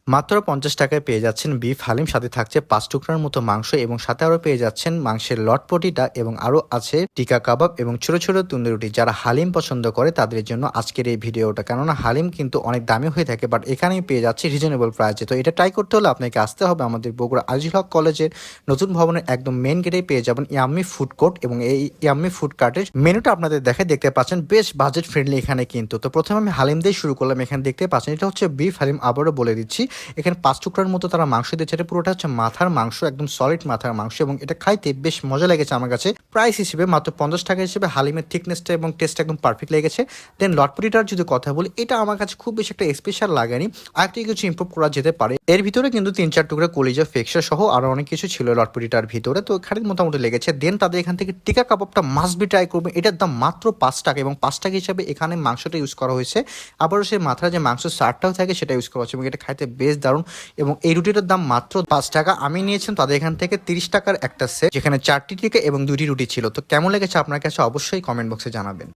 মাত্র ৫০ টাকায় পেয়ে যাচ্ছেন বিফ হালিম, সাথে থাকছে ৫ টুকরার মতো মাংস এবং সাথে আরও পেয়ে যাচ্ছেন মাংসের লটপটিটা এবং আরও আছে টিকা কাবাব এবং ছোট ছোট তন্দুরি রুটি। যারা হালিম পছন্দ করে তাদের জন্য আজকের এই ভিডিওটা, কেননা হালিম কিন্তু অনেক দামি হয়ে থাকে, বাট এখানেই পেয়ে যাচ্ছে রিজনেবল প্রাইসে। তো এটা ট্রাই করতে হলে আপনাকে আসতে হবে আমাদের বগুড়া আজিজুল হক কলেজের নতুন ভবনের একদম মেন গেটেই পেয়ে যাবেন ইয়াম্মি ফুড কোর্ট, এবং এই ইয়াম্মি ফুড কার্টের মেনুটা আপনাদের দেখতে পাচ্ছেন বেশ বাজেট ফ্রেন্ডলি এখানে কিন্তু। তো প্রথমে আমি হালিম দিয়ে শুরু করলাম। এখানে দেখতে পাচ্ছেন এটা হচ্ছে বিফ হালিম, আবারও বলে দিচ্ছি এখানে ৫ টুকরার মতো তারা মাংস দিচ্ছে। এটা পুরোটা হচ্ছে মাথার মাংস, একদম সলিড মাথার মাংস, এবং এটা খাইতে বেশ মজা লেগেছে আমার কাছে। প্রাইস হিসেবে মাত্র ৫০ টাকা হিসেবে হালিমের থিকনেসটা এবং টেস্টটা একদম পারফেক্ট লেগেছে। দেন লটপটিটার যদি কথা বলি, এটা আমার কাছে খুব বেশি একটা স্পেশাল লাগেনি, আরেকটু কিছু ইমপ্রুভ করা যেতে পারে। এর ভিতরে কিন্তু ৩-৪ টুকরা কলিজা, ফেকশা সহ আরো অনেক কিছু ছিল লটপটিটার ভিতরে, তো এখানে মোটামুটি লেগেছে। দেন তাদের এখান থেকে টিকা কাবাবটা মাস্ট বি ট্রাই করবে। এটার দাম মাত্র ৫ টাকা, এবং ৫ টাকা হিসাবে এখানে মাংসটা ইউজ করা হয়েছে। আবারও সেই মাথার যে মাংস সারটাও থাকে সেটা ইউজ করা হচ্ছে, এবং এটা খাইতে বেশ দারুণ। এবং এই রুটিটার দাম মাত্র ৫ টাকা। আমি নিয়েছিলাম তাদের এখান থেকে ৩০ টাকার একটা সেট, যেখানে ৪টি টিকা এবং ২টি রুটি ছিল। তো কেমন লেগেছে আপনার কাছে অবশ্যই কমেন্ট বক্সে জানাবেন।